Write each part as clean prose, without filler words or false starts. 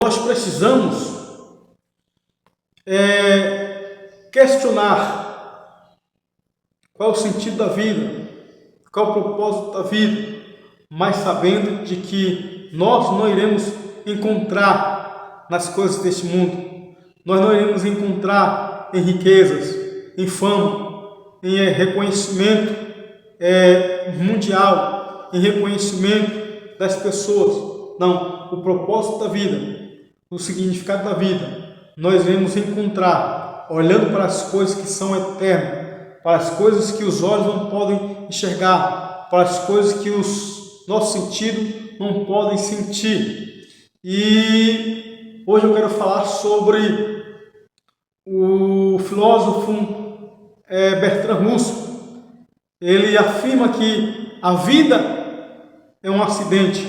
Nós precisamos questionar qual é o sentido da vida, qual é o propósito da vida, mas sabendo de que nós não iremos encontrar nas coisas deste mundo, nós não iremos encontrar em riquezas, em fama, em reconhecimento mundial, em reconhecimento das pessoas. Não, o propósito da vida, o significado da vida, nós iremos encontrar olhando para as coisas que são eternas, para as coisas que os olhos não podem enxergar, para as coisas que os nossos sentidos não podem sentir. E hoje eu quero falar sobre o filósofo Bertrand Russell. Ele afirma que a vida é um acidente,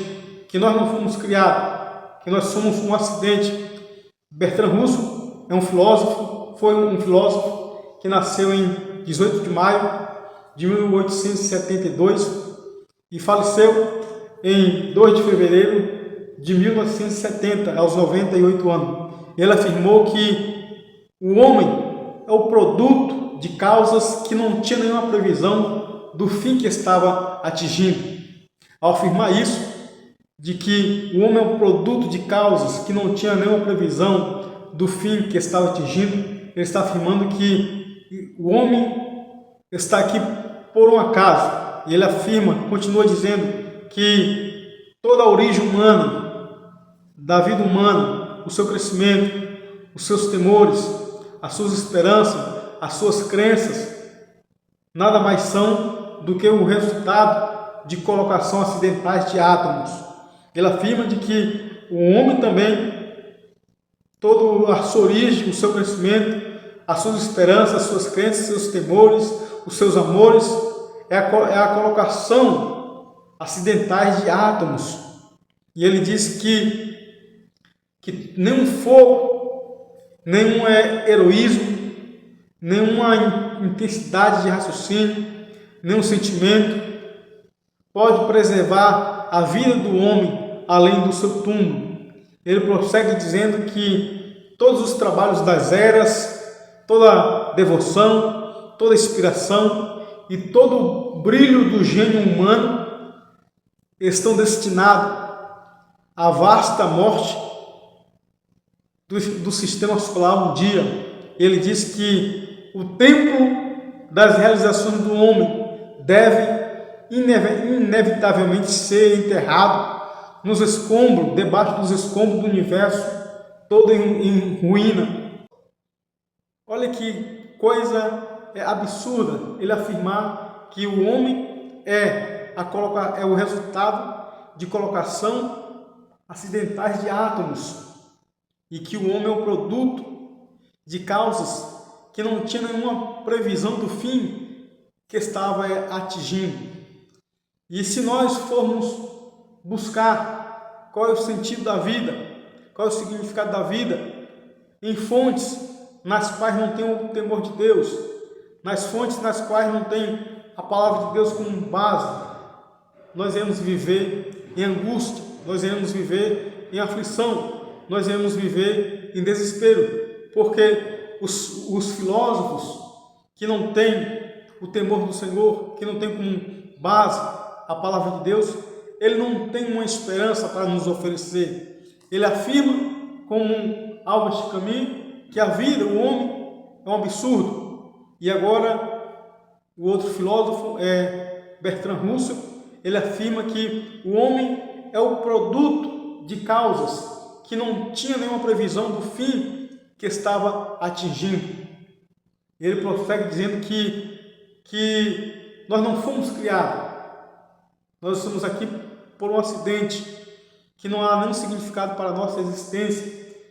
que nós não fomos criados, que nós somos um acidente. Bertrand Russell foi um filósofo que nasceu em 18 de maio de 1872 e faleceu em 2 de fevereiro de 1970, aos 98 anos. Ele afirmou que o homem é o produto de causas que não tinha nenhuma previsão do fim que estava atingindo. Ao afirmar isso, de que o homem é o produto de causas que não tinha nenhuma previsão do fim que estava atingindo, ele está afirmando que o homem está aqui por um acaso. E ele afirma, continua dizendo, que toda a origem humana, da vida humana, o seu crescimento, os seus temores, as suas esperanças, as suas crenças, nada mais são do que o resultado de colocação acidentais de átomos. Ele afirma de que o homem também, toda a sua origem, o seu crescimento, as suas esperanças, as suas crenças, seus temores, os seus amores, é a colocação acidentais de átomos. E ele diz que nenhum fogo, nenhum heroísmo, nenhuma intensidade de raciocínio, nenhum sentimento pode preservar a vida do homem além do seu túmulo. Ele prossegue dizendo que todos os trabalhos das eras, toda devoção, toda inspiração e todo o brilho do gênio humano estão destinados à vasta morte do sistema solar um dia. Ele diz que o tempo das realizações do homem deve inevitavelmente ser enterrado nos escombros, debaixo dos escombros do universo, todo em ruína. Olha que coisa absurda ele afirmar que o homem é o resultado de colocação acidentais de átomos e que o homem é o produto de causas que não tinha nenhuma previsão do fim que estava atingindo. E se nós formos buscar qual é o sentido da vida, qual é o significado da vida, em fontes nas quais não tem o temor de Deus, nas fontes nas quais não tem a palavra de Deus como base, nós iremos viver em angústia, nós iremos viver em aflição, nós iremos viver em desespero, porque os filósofos que não têm o temor do Senhor, que não têm como base a palavra de Deus, ele não tem uma esperança para nos oferecer. Ele afirma como Albert Camus que a vida, o homem, é um absurdo. E agora o outro filósofo Bertrand Russell, ele afirma que o homem é o produto de causas que não tinha nenhuma previsão do fim que estava atingindo. Ele prossegue dizendo que nós não fomos criados, nós estamos aqui por um acidente, que não há nenhum significado para a nossa existência,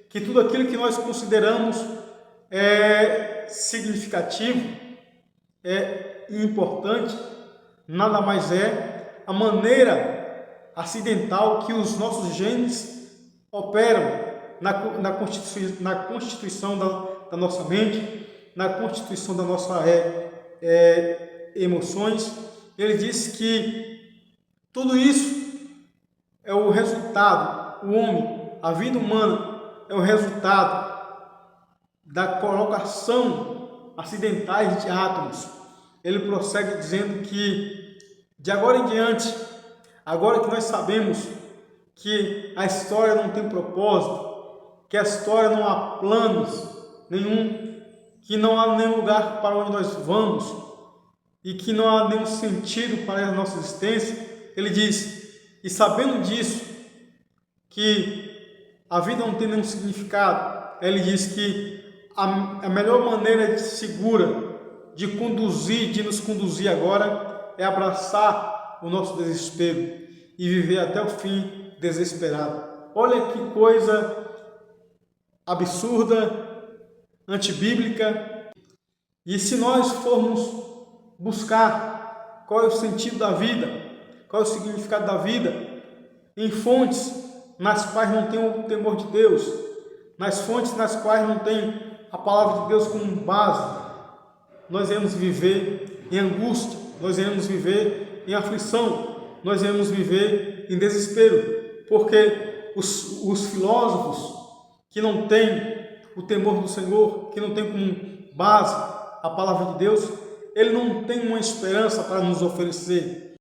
que tudo aquilo que nós consideramos significativo, importante, nada mais é a maneira acidental que os nossos genes operam na constituição da nossa mente, na constituição da nossa emoções. Ele diz que tudo isso é o resultado, o homem, a vida humana, é o resultado da colocação acidentais de átomos. Ele prossegue dizendo que, de agora em diante, agora que nós sabemos que a história não tem propósito, que a história não há planos nenhum, que não há nenhum lugar para onde nós vamos e que não há nenhum sentido para a nossa existência, ele diz, e sabendo disso, que a vida não tem nenhum significado, ele diz que a melhor maneira segura de nos conduzir agora é abraçar o nosso desespero e viver até o fim desesperado. Olha que coisa absurda, antibíblica. E se nós formos buscar qual é o sentido da vida, qual é o significado da vida, em fontes nas quais não tem o temor de Deus, nas fontes nas quais não tem a palavra de Deus como base, nós iremos viver em angústia, nós iremos viver em aflição, nós iremos viver em desespero, porque os filósofos que não têm o temor do Senhor, que não têm como base a palavra de Deus, ele não tem uma esperança para nos oferecer.